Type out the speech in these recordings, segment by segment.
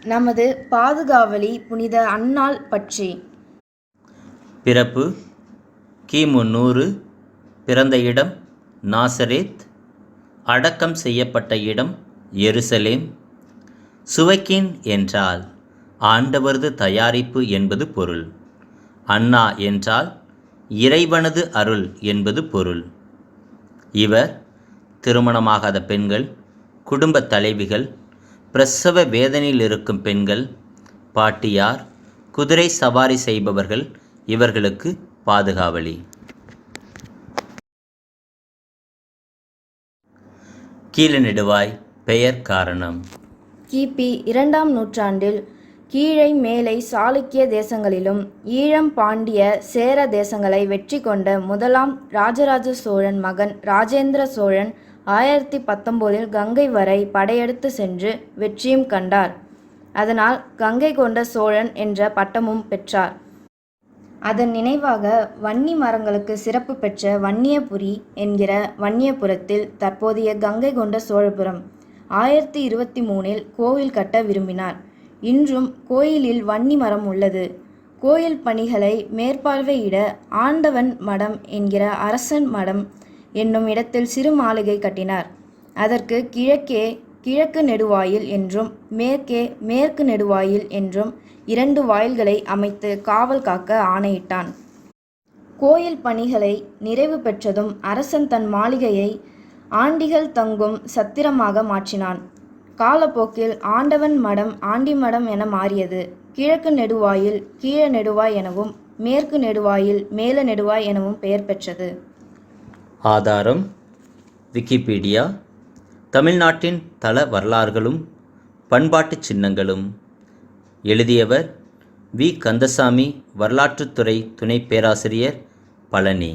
நமது பாதுகாவலி புனித அன்னாள் பற்றி. பிறப்பு கிமு 100. பிறந்த இடம் நாசரேத். அடக்கம் செய்யப்பட்ட இடம் எருசலேம். சுவைக்கின் என்றால் ஆண்டவரது தயாரிப்பு என்பது பொருள். அன்னா என்றால் இறைவனது அருள் என்பது பொருள். இவர் திருமணமாகாத பெண்கள், குடும்ப தலைவிகள், பிரசவ வேதனையில் இருக்கும் பெண்கள், பாட்டியார், குதிரை சவாரி செய்பவர்கள் இவர்களுக்கு பாதுகாவலி. கீழநெடுவாய் பெயர் காரணம். கிபி 2ஆம் நூற்றாண்டில் கீழை மேலை சாளுக்கிய தேசங்களிலும் ஈழம் பாண்டிய சேர தேசங்களை வெற்றி கொண்ட முதலாம் ராஜராஜ சோழன் மகன் ராஜேந்திர சோழன் 1019 கங்கை வரை படையெடுத்து சென்று வெற்றியும் கண்டார். அதனால் கங்கை கொண்ட சோழன் என்ற பட்டமும் பெற்றார். அதன் நினைவாக வன்னி மரங்களுக்கு சிறப்பு பெற்ற வன்னியபுரி என்கிற வன்னியபுரத்தில் தற்போதைய கங்கை கொண்ட சோழபுரம் 1023 கோவில் கட்ட விரும்பினார். இன்றும் கோயிலில் வன்னி மரம் உள்ளது. கோயில் பணிகளை மேற்பார்வையிட ஆண்டவன் மடம் என்கிற அரசன் மடம் என்னும் இடத்தில் சிறு மாளிகை கட்டினார். அதற்கு கிழக்கே கிழக்கு நெடுவாயில் என்றும் மேற்கே மேற்கு நெடுவாயில் என்றும் 2 வாயில்களை அமைத்து காவல் காக்க ஆணையிட்டான். கோயில் பணிகளை நிறைவு பெற்றதும் அரசன் தன் மாளிகையை ஆண்டிகள் தங்கும் சத்திரமாக மாற்றினான். காலப்போக்கில் ஆண்டவன் மடம் ஆண்டி மடம் என மாறியது. கிழக்கு நெடுவாயில் கீழ நெடுவாய் எனவும் மேற்கு நெடுவாயில் மேல நெடுவாய் எனவும் பெயர் பெற்றது. ஆதாரம் விக்கிபீடியா. தமிழ்நாட்டின் தல வரலாறுகளும் பண்பாட்டு சின்னங்களும். எழுதியவர் வி. கந்தசாமி, வரலாற்றுத்துறை துணை பேராசிரியர், பழனி.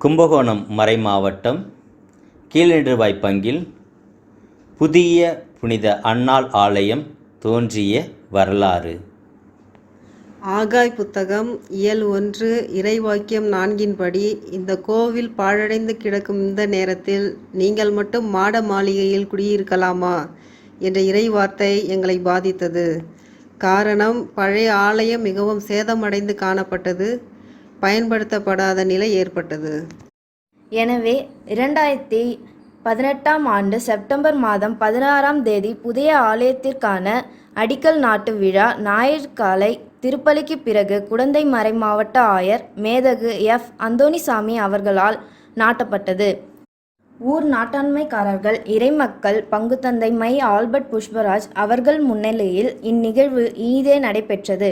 கும்பகோணம் மறைமாவட்டம் கீழநெடுவாய் பங்கில் புதிய புனித அன்னாள் ஆலயம் தோன்றிய வரலாறு. ஆகாய் புத்தகம் இயல் 1 இறைவாக்கியம் 4 இந்த கோவில் பாழடைந்து கிடக்கும் இந்த நேரத்தில் நீங்கள் மட்டும் மாட மாளிகையில் குடியிருக்கலாமா என்ற இறைவார்த்தை எங்களை பாதித்தது. காரணம், பழைய ஆலயம் மிகவும் சேதமடைந்து காணப்பட்டது. பயன்படுத்தப்படாத நிலை ஏற்பட்டது. எனவே 2018ஆம் ஆண்டு செப்டம்பர் மாதம் 16ஆம் தேதி புதிய ஆலயத்திற்கான அடிக்கல் நாட்டு விழா ஞாயிறு காலை திருப்பலிக்கு பிறகு குடந்தை மறைமாவட்ட ஆயர் மேதகு எஃப். அந்தோணிசாமி அவர்களால் நாட்டப்பட்டது. ஊர் நாட்டாண்மைக்காரர்கள், இறைமக்கள், பங்குத்தந்தை மை. ஆல்பர்ட் புஷ்பராஜ் அவர்கள் முன்னிலையில் இந்நிகழ்வு இனிதே நடைபெற்றது.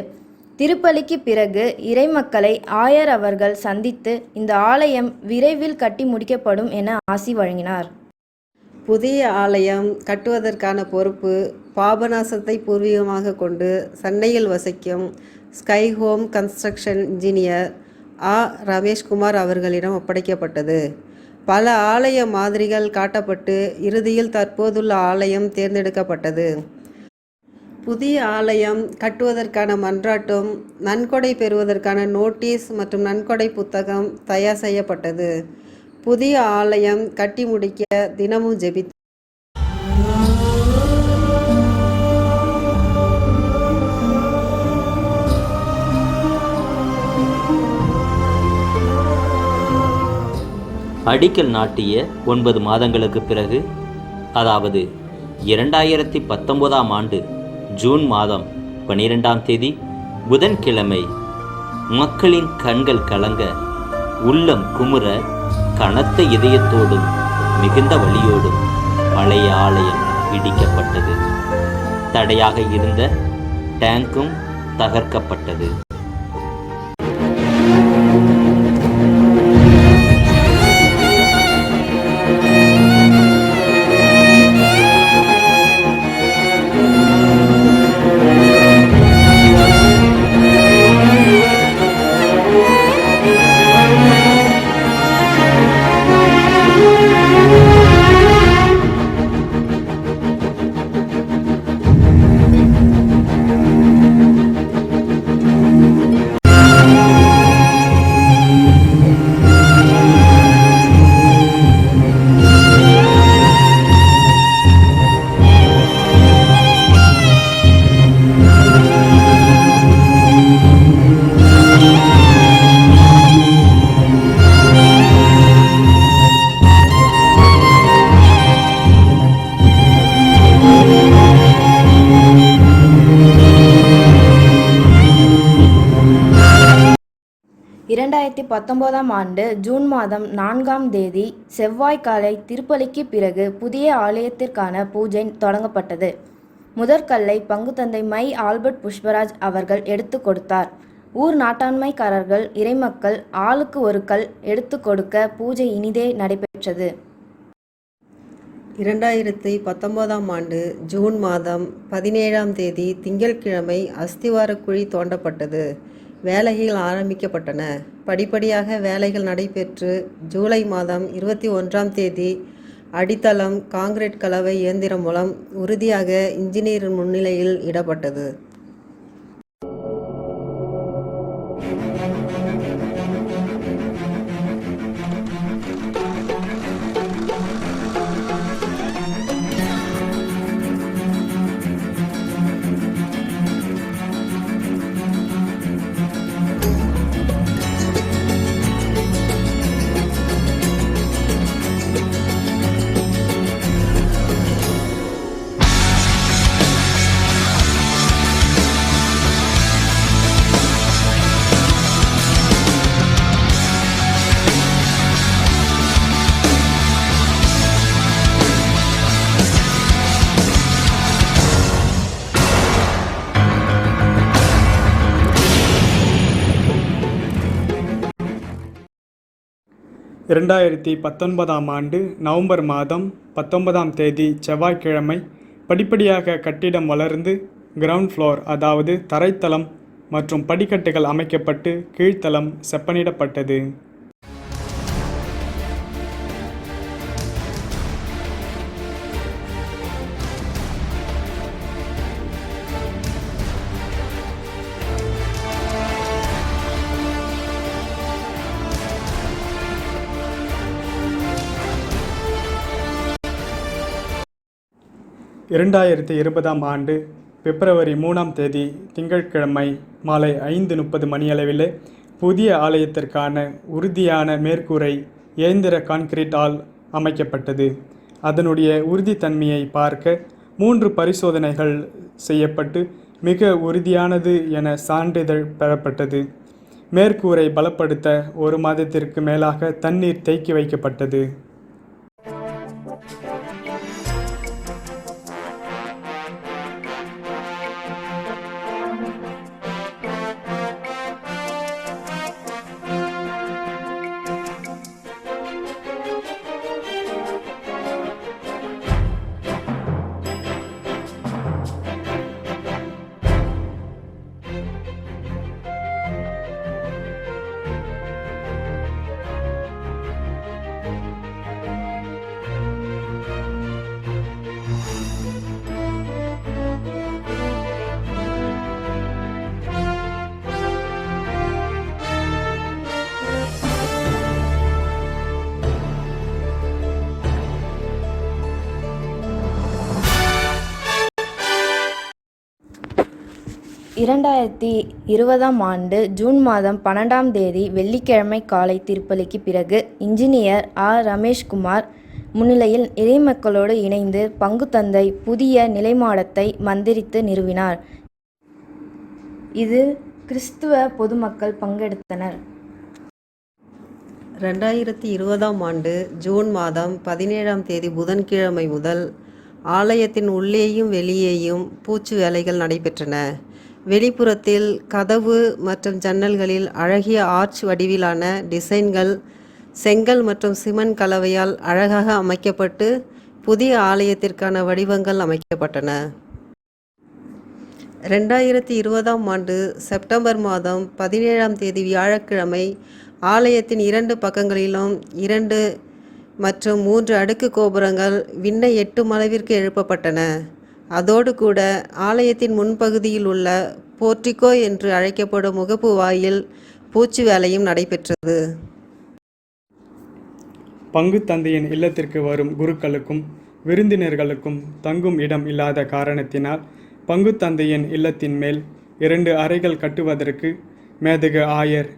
திருப்பலிக்கு பிறகு இறைமக்களை ஆயர் அவர்கள் சந்தித்து இந்த ஆலயம் விரைவில் கட்டி முடிக்கப்படும் என ஆசி வழங்கினார். புதிய ஆலயம் கட்டுவதற்கான பொறுப்பு பாபநாசத்தை பூர்வீகமாக கொண்டு சென்னையில் வசிக்கும் ஸ்கை ஹோம் கன்ஸ்ட்ரக்ஷன் இன்ஜினியர் ஆ. ரமேஷ்குமார் அவர்களிடம் ஒப்படைக்கப்பட்டது. பல ஆலய மாதிரிகள் காட்டப்பட்டு இறுதியில் தற்போதுள்ள ஆலயம் தேர்ந்தெடுக்கப்பட்டது. புதிய ஆலயம் கட்டுவதற்கான மன்றாட்டும் நன்கொடை பெறுவதற்கான நோட்டீஸ் மற்றும் நன்கொடை புத்தகம் தயார் செய்யப்பட்டது. புதிய ஆலயம் கட்டி முடிக்க தினமும் ஜெபித்து அடிக்கல் நாட்டிய 9 மாதங்களுக்கு பிறகு, அதாவது 2019ஆம் ஆண்டு ஜூன் மாதம் 12ஆம் தேதி புதன்கிழமை, மக்களின் கண்கள் கலங்க, உள்ளம் குமுற, கனத்த இதயத்தோடும் மிகுந்த வலியோடும் பழைய ஆலயம் இடிக்கப்பட்டது. தடையாக இருந்த டேங்கும் தகர்க்கப்பட்டது. 2019ஆம் ஆண்டு ஜூன் மாதம் 4ஆம் தேதி செவ்வாய் காலை திருப்பலிக்கு பிறகு புதிய ஆலயத்திற்கான பூஜை தொடங்கப்பட்டது. முதற்கல்லை பங்குத்தந்தை மை ஆல்பர்ட் புஷ்பராஜ் அவர்கள் எடுத்து கொடுத்தார். ஊர் நாட்டாண்மைக்காரர்கள் இறைமக்கள் ஆளுக்கு ஒரு கல் எடுத்து கொடுக்க பூஜை இனிதே நடைபெற்றது. 2019ஆம் ஆண்டு ஜூன் மாதம் 17ஆம் தேதி திங்கட்கிழமை அஸ்திவார குழி தோண்டப்பட்டது. வேலைகள் ஆரம்பிக்கப்பட்டன. படிப்படியாக வேலைகள் நடைபெற்று ஜூலை மாதம் 21ஆம் தேதி அடித்தளம் காங்கிரீட் கலவை இயந்திரம் மூலம் உறுதியாக இன்ஜினியர் முன்னிலையில் இடப்பட்டது. இரண்டாயிரத்தி 19ஆம் ஆண்டு நவம்பர் மாதம் 19ஆம் தேதி செவ்வாய்க்கிழமை படிப்படியாக கட்டிடம் வளர்ந்து கிரவுண்ட் ஃப்ளோர் அதாவது தரைத்தளம் மற்றும் படிக்கட்டுகள் அமைக்கப்பட்டு கீழ்த்தளம் செப்பனிடப்பட்டது. இரண்டாயிரத்தி 20ஆம் ஆண்டு பிப்ரவரி 3ஆம் தேதி திங்கட்கிழமை மாலை 5:30 மணியளவில் புதிய ஆலயத்திற்கான உறுதியான மேற்கூரை இயந்திர கான்கிரீட்டால் அமைக்கப்பட்டது. அதனுடைய உறுதித்தன்மையை பார்க்க 3 பரிசோதனைகள் செய்யப்பட்டு மிக உறுதியானது என சான்றிதழ் பெறப்பட்டது. மேற்கூரை பலப்படுத்த 1 மாதத்திற்கு மேலாக தண்ணீர் தேக்கி வைக்கப்பட்டது. இரண்டாயிரத்தி 20ஆம் ஆண்டு ஜூன் மாதம் 12ஆம் தேதி வெள்ளிக்கிழமை காலை திருப்பலிக்கு பிறகு இன்ஜினியர் ரமேஷ்குமார் முன்னிலையில் இறைமக்களோடு இணைந்து பங்குத்தந்தை புதிய நிலைமாடத்தை மந்திரித்து நிறுவினார். இதில் கிறிஸ்துவ பொதுமக்கள் பங்கெடுத்தனர். 2020ஆம் ஆண்டு ஜூன் மாதம் 17ஆம் தேதி புதன்கிழமை முதல் ஆலயத்தின் உள்ளேயும் வெளியேயும் பூச்சு வேலைகள் நடைபெற்றன. வெளிப்புறத்தில் கதவு மற்றும் ஜன்னல்களில் அழகிய ஆர்ச் வடிவிலான டிசைன்கள் செங்கல் மற்றும் சிமெண்ட் கலவையால் அழகாக அமைக்கப்பட்டு புதிய ஆலயத்திற்கான வடிவங்கள் அமைக்கப்பட்டன. 2020ஆம் ஆண்டு செப்டம்பர் மாதம் 17ஆம் தேதி வியாழக்கிழமை ஆலயத்தின் 2 பக்கங்களிலும் 2 மற்றும் 3 அடுக்கு கோபுரங்கள் விண்ணை எட்டும் அளவிற்கு எழுப்பப்பட்டன. அதோடு கூட ஆலயத்தின் முன்பகுதியில் உள்ள போர்டிகோ என்று அழைக்கப்படும் முகப்பு வாயில் பூச்சு வேலையும் நடைபெற்றது. பங்குத்தந்தையின் இல்லத்திற்கு வரும் குருக்களுக்கும் விருந்தினர்களுக்கும் தங்கும் இடம் இல்லாத காரணத்தினால் பங்குத்தந்தையின் இல்லத்தின் மேல் 2 அறைகள் கட்டுவதற்கு மேதகு ஆயர்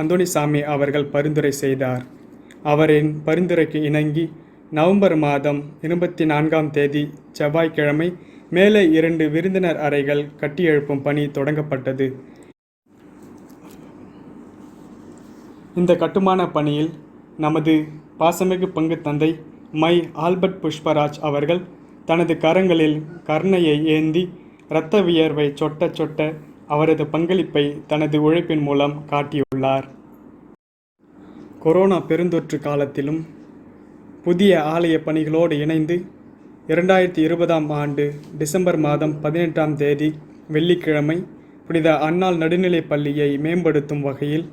அந்தோணிசாமி அவர்கள் பரிந்துரை செய்தார். அவரின் பரிந்துரைக்கு இணங்கி நவம்பர் மாதம் 24ஆம் தேதி செவ்வாய்க்கிழமை மேலே 2 விருந்தினர் அறைகள் கட்டியெழுப்பும் பணி தொடங்கப்பட்டது. இந்த கட்டுமான பணியில் நமது பாசமிகு பங்கு தந்தை மை ஆல்பர்ட் புஷ்பராஜ் அவர்கள் தனது கரங்களில் கருணையை ஏந்தி இரத்த வியர்வை சொட்ட சொட்ட அவரது பங்களிப்பை தனது உழைப்பின் மூலம் காட்டியுள்ளார். கொரோனா பெருந்தொற்று காலத்திலும் புதிய ஆலய பணிகளோடு இணைந்து 2020ஆம் ஆண்டு டிசம்பர் மாதம் 18ஆம் தேதி வெள்ளிக்கிழமை புனித அன்னாள் நடுநிலைப் பள்ளியை மேம்படுத்தும் வகையில்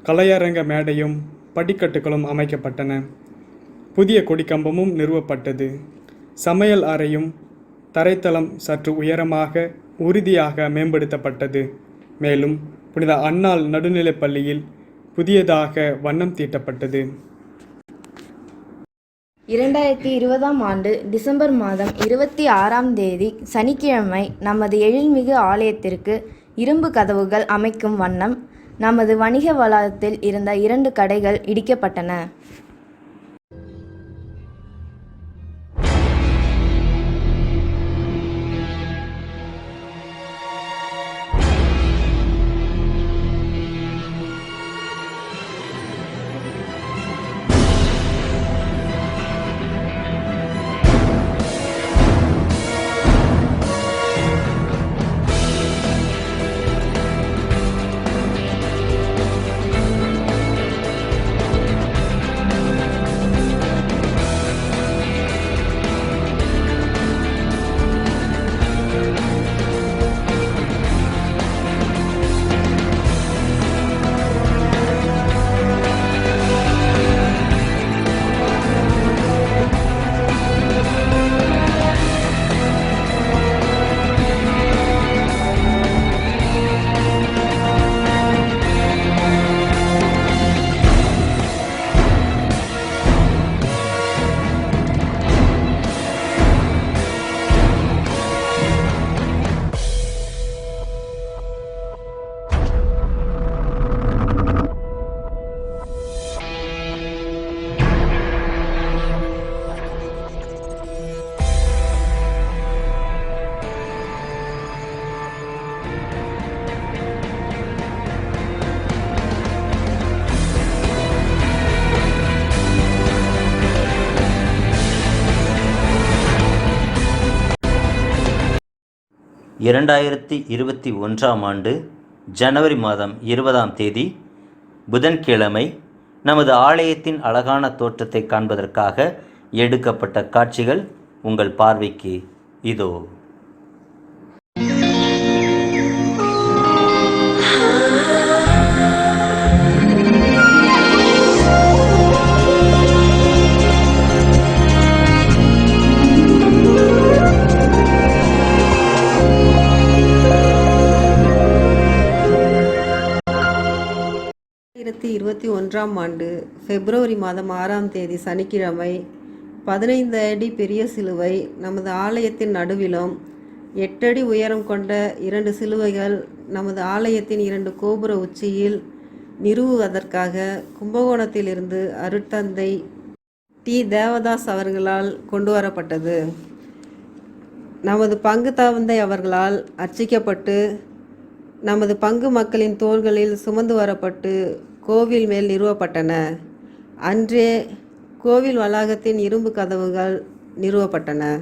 கலையரங்க மேடையும் படிக்கட்டுகளும் அமைக்கப்பட்டன. புதிய கொடிக்கம்பமும் நிறுவப்பட்டது. சமையல் அறையும் தரைத்தளம் சற்று உயரமாக உறுதியாக மேம்படுத்தப்பட்டது. மேலும் புனித அன்னாள் நடுநிலைப் பள்ளியில் புதியதாக வண்ணம் தீட்டப்பட்டது. 2020ஆம் ஆண்டு டிசம்பர் மாதம் 26ஆம் தேதி சனிக்கிழமை நமது எழில்மிகு ஆலயத்திற்கு இரும்பு கதவுகள் அமைக்கும் வண்ணம் நமது வணிக வளாகத்தில் இருந்த 2 கடைகள் இடிக்கப்பட்டன. இரண்டாயிரத்தி 21ஆம் ஆண்டு ஜனவரி மாதம் 20ஆம் தேதி புதன்கிழமை நமது ஆலயத்தின் அழகான தோற்றத்தை காண்பதற்காக எடுக்கப்பட்ட காட்சிகள் உங்கள் பார்வைக்கு இதோ. ஒன்றாம் ஆண்டு பிப்ரவரி மாதம் 6ஆம் தேதி சனிக்கிழமை 15 அடி பெரிய சிலுவை நமது ஆலயத்தின் நடுவிலும் 8 அடி உயரம் கொண்ட 2 சிலுவைகள் நமது ஆலயத்தின் 2 கோபுர உச்சியில் நிறுவுவதற்காக கும்பகோணத்திலிருந்து அருட்தந்தை டி தேவதாஸ் அவர்களால் கொண்டு வரப்பட்டது. நமது பங்கு தந்தை அவர்களால் அர்ச்சிக்கப்பட்டு நமது பங்கு மக்களின் தோள்களில் சுமந்து வரப்பட்டு கோவில் மேல் நிறுவப்பட்டன. அன்றே கோவில் வளாகத்தின் இரும்பு கதவுகள் நிறுவப்பட்டன.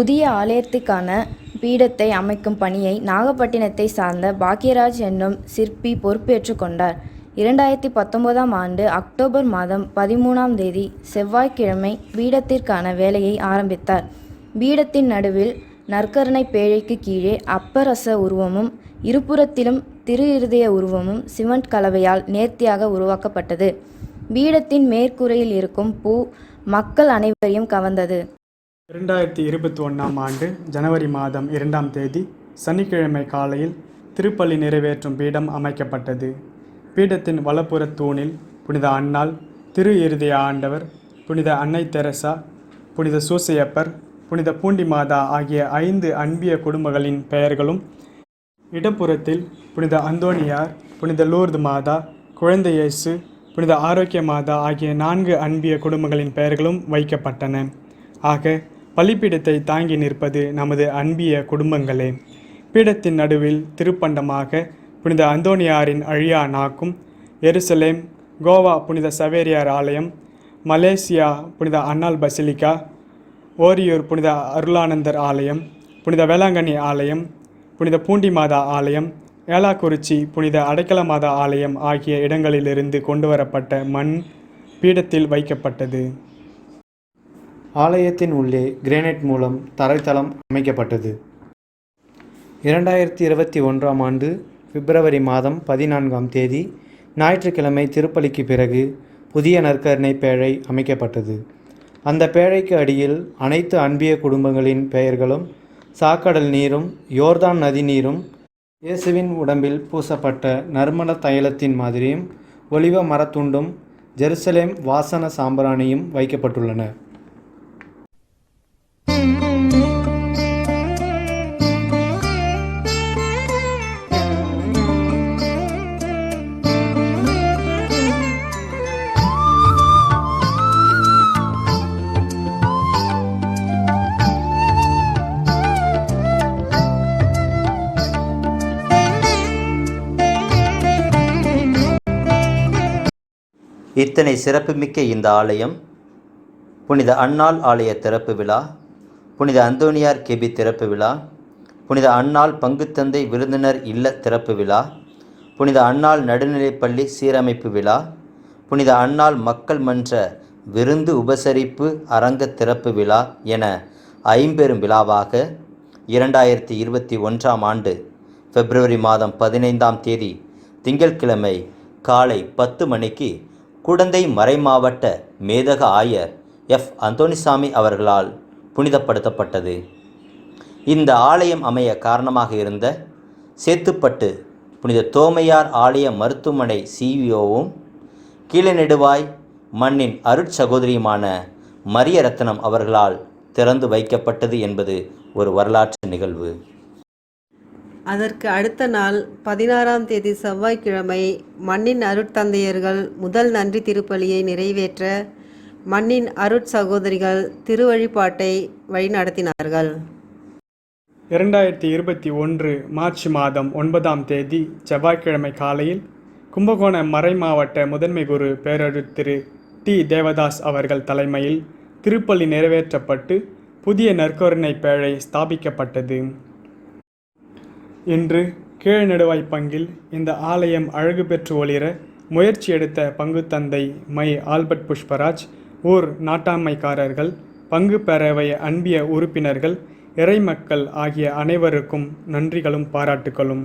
புதிய ஆலயத்துக்கான பீடத்தை அமைக்கும் பணியை நாகப்பட்டினத்தை சார்ந்த பாக்யராஜ் என்னும் சிற்பி பொறுப்பேற்று கொண்டார். 2019ஆம் ஆண்டு அக்டோபர் மாதம் 13ஆம் தேதி செவ்வாய்க்கிழமை பீடத்திற்கான வேலையை ஆரம்பித்தார். பீடத்தின் நடுவில் நற்கருணை பேழைக்கு கீழே அப்பரச உருவமும் இருபுறத்திலும் திரு இருதய உருவமும் சிமெண்ட் கலவையால் நேர்த்தியாக உருவாக்கப்பட்டது. பீடத்தின் மேற்கூரையில் இருக்கும் பூ மக்கள் அனைவரையும் கவர்ந்தது. 2021ஆம் ஆண்டு ஜனவரி மாதம் 2ஆம் தேதி சனிக்கிழமை காலையில் திருப்பலி நிறைவேற்றும் பீடம் அமைக்கப்பட்டது. பீடத்தின் வலப்புற தூணில் புனித அன்னாள், திரு இருதய ஆண்டவர், புனித அன்னை தெரசா, புனித சூசையப்பர், புனித பூண்டி மாதா ஆகிய 5 அன்பிய குடும்பங்களின் பெயர்களும், இடப்புறத்தில் புனித அந்தோணியார், புனித லூர்து மாதா, குழந்தை இயேசு, புனித ஆரோக்கிய மாதா ஆகிய 4 அன்பிய குடும்பங்களின் பெயர்களும் வைக்கப்பட்டன. ஆக பலிப்பீடத்தை தாங்கி நிற்பது நமது அன்பிய குடும்பங்களே. பீடத்தின் நடுவில் திருப்பண்டமாக புனித அந்தோணியாரின் அழியா நாக்கும், எருசலேம், கோவா புனித சவேரியார் ஆலயம், மலேசியா புனித அன்னாள் பசிலிக்கா, ஓரியூர் புனித அருளானந்தர் ஆலயம், புனித வேளாங்கண்ணி ஆலயம், புனித பூண்டி மாதா ஆலயம், ஏலாக்குறிச்சி புனித அடைக்கல மாதா ஆலயம் ஆகிய இடங்களிலிருந்து கொண்டுவரப்பட்ட மண் பீடத்தில் வைக்கப்பட்டது. ஆலயத்தின் உள்ளே கிரானைட் மூலம் தரைத்தளம் அமைக்கப்பட்டது. 2021ஆம் ஆண்டு பிப்ரவரி மாதம் 14ஆம் தேதி ஞாயிற்றுக்கிழமை திருப்பலிக்கு பிறகு புதிய நற்கருணை பேழை அமைக்கப்பட்டது. அந்த பேழைக்கு அடியில் அனைத்து அன்பிய குடும்பங்களின் பெயர்களும், சாக்கடல் நீரும், யோர்தான் நதி நீரும், இயேசுவின் உடம்பில் பூசப்பட்ட நறுமண தைலத்தின் மாதிரியும், ஒலிவ மரத்துண்டும், ஜெருசலேம் வாசன சாம்பிராணியும் வைக்கப்பட்டுள்ளன. இத்தனை சிறப்புமிக்க இந்த ஆலயம் புனித அன்னாள் ஆலய திறப்பு விழா, புனித அந்தோணியார் கெபி திறப்பு விழா, புனித அன்னாள் பங்குத்தந்தை விருந்தினர் இல்ல திறப்பு விழா, புனித அன்னாள் நடுநிலைப்பள்ளி சீரமைப்பு விழா, புனித அன்னாள் மக்கள் மன்ற விருந்து உபசரிப்பு அரங்க திறப்பு விழா என 5 விழாவாக 2021ஆம் ஆண்டு பிப்ரவரி மாதம் 15ஆம் தேதி திங்கட்கிழமை காலை 10 மணிக்கு குடந்தை மறைமாவட்ட மேதக ஆயர் எஃப். அந்தோணிசாமி அவர்களால் புனிதப்படுத்தப்பட்டது. இந்த ஆலயம் அமைய காரணமாக இருந்த சேத்துப்பட்டு புனித தோமையார் ஆலய மருத்துவமனை சிஇஓவும் கீழநெடுவாய் மண்ணின் அருட்சகோதரியுமான மரிய ரத்னம் அவர்களால் திறந்து வைக்கப்பட்டது என்பது ஒரு வரலாற்று நிகழ்வு. அதற்கு அடுத்த நாள் 16ஆம் தேதி செவ்வாய்க்கிழமை மண்ணின் அருட்தந்தையர்கள் முதல் நன்றி திருப்பலியை நிறைவேற்ற மண்ணின் அருட்சகோதரிகள் திருவழிபாட்டை வழிநடத்தினார்கள். 2021 மார்ச் மாதம் 9ஆம் தேதி செவ்வாய்க்கிழமை காலையில் கும்பகோணம் மறைமாவட்ட முதன்மை குரு பேரருட் திரு டி. தேவதாஸ் அவர்கள் தலைமையில் திருப்பலி நிறைவேற்றப்பட்டு புதிய நற்கருணை பேழை ஸ்தாபிக்கப்பட்டது. இன்று கீழ்நெடுவாய் பங்கில் இந்த ஆலயம் அழகு பெற்று ஒளிர முயற்சி எடுத்த பங்குத்தந்தை மை. ஆல்பர்ட் புஷ்பராஜ், ஊர் நாட்டாண்மைக்காரர்கள், பங்கு பேரவை அன்பிய உறுப்பினர்கள், இறைமக்கள் ஆகிய அனைவருக்கும் நன்றிகளும் பாராட்டுகளும்.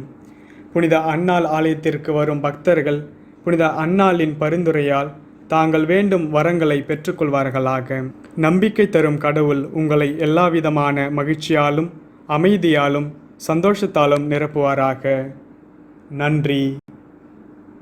புனித அன்னாள் ஆலயத்திற்கு வரும் பக்தர்கள் புனித அன்னாளின் பரிந்துரையால் தாங்கள் வேண்டும் வரங்களை பெற்றுக்கொள்வார்களாக. நம்பிக்கை தரும் கடவுள் உங்களை எல்லாவிதமான மகிழ்ச்சியாலும் அமைதியாலும் சந்தோஷத்தாலும் நிரப்புவாராக. நன்றி.